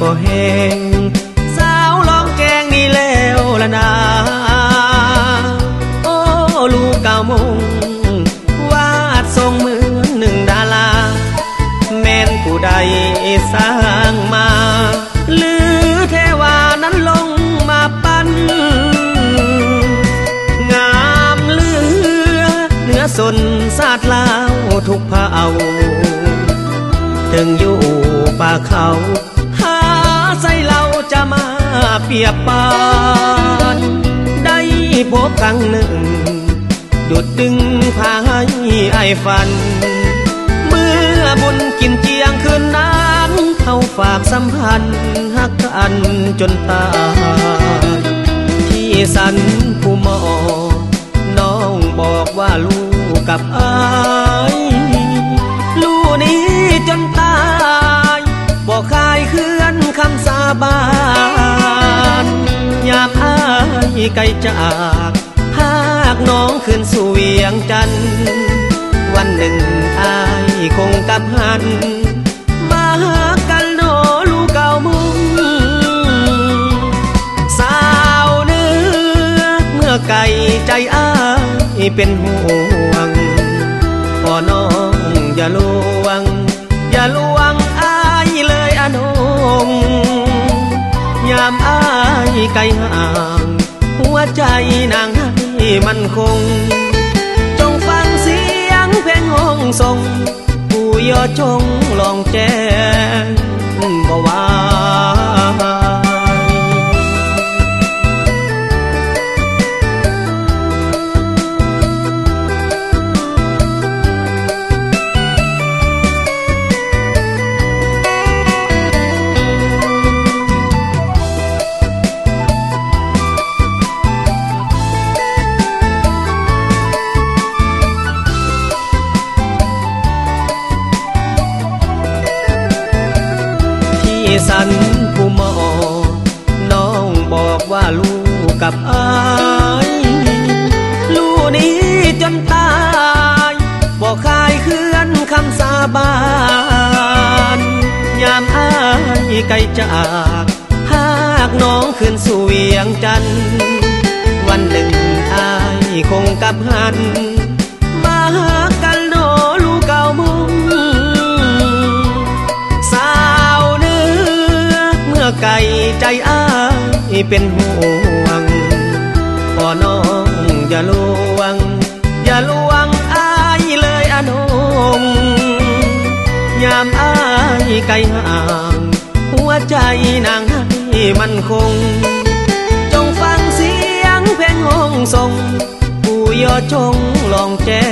ก็แห้งสาวลองแกงนี่แล้วละนาโอ้ลูกเก่ามงวาดทรงเหมือนหนึ่งดาราแม่นผู้ใดสร้างมาหรือเทวานั้นลงมาปั้นงามเหลือเนื้อสนสาดลาวทุกเผ่าถึงอยู่ป่าเขาหาใส่เราจะมาเปรียบปานได้พบครั้งหนึ่งดุดดึงพาให้ไอ้ฝันเมื่อบุญกินเจียงคืนนั้นเขาฝากสัมพันธ์ฮักกันจนตายที่สันผู้หมอน้องบอกว่าลูกกับอายลูกนี้จนตายบอกคายเคลื่อนคำสาบานยามอายไกลจากหากน้องขึ้นสู่เวียงจันทร์วันหนึ่งอายคงกลับหันมาหากันโนลูกเก่ามุงสาวเนื้อเมื่อไก่ใจอายเป็นห่วงขอน้องอย่าลวงอย่าลวงอายเลยอนงยามอายไกลห่างหัวใจนางให้มันคงจงฟังเสียงเพลงห้องทรงผู้ยอจงลองแจ้งบ่ว่าสันผู้หมอน้องบอกว่าลูกกับอายลูกนี้จนตายบอกคายเคลื่อนคำสาบานยามอายไกลจากหากน้องขึ้นสู่เวียงจันทร์วันหนึ่งอายคงกลับหันมาหากันโนลูกเก่ามุงไก่ใจอ้ายเป็นห่วงขอน้องอย่าลวงอย่าลวงอายเลยอนงยามอายไกลห่างหัวใจนางให้มันคงจงฟังเสียงเพลงห้องทรงผู้ยอจงลองแจ้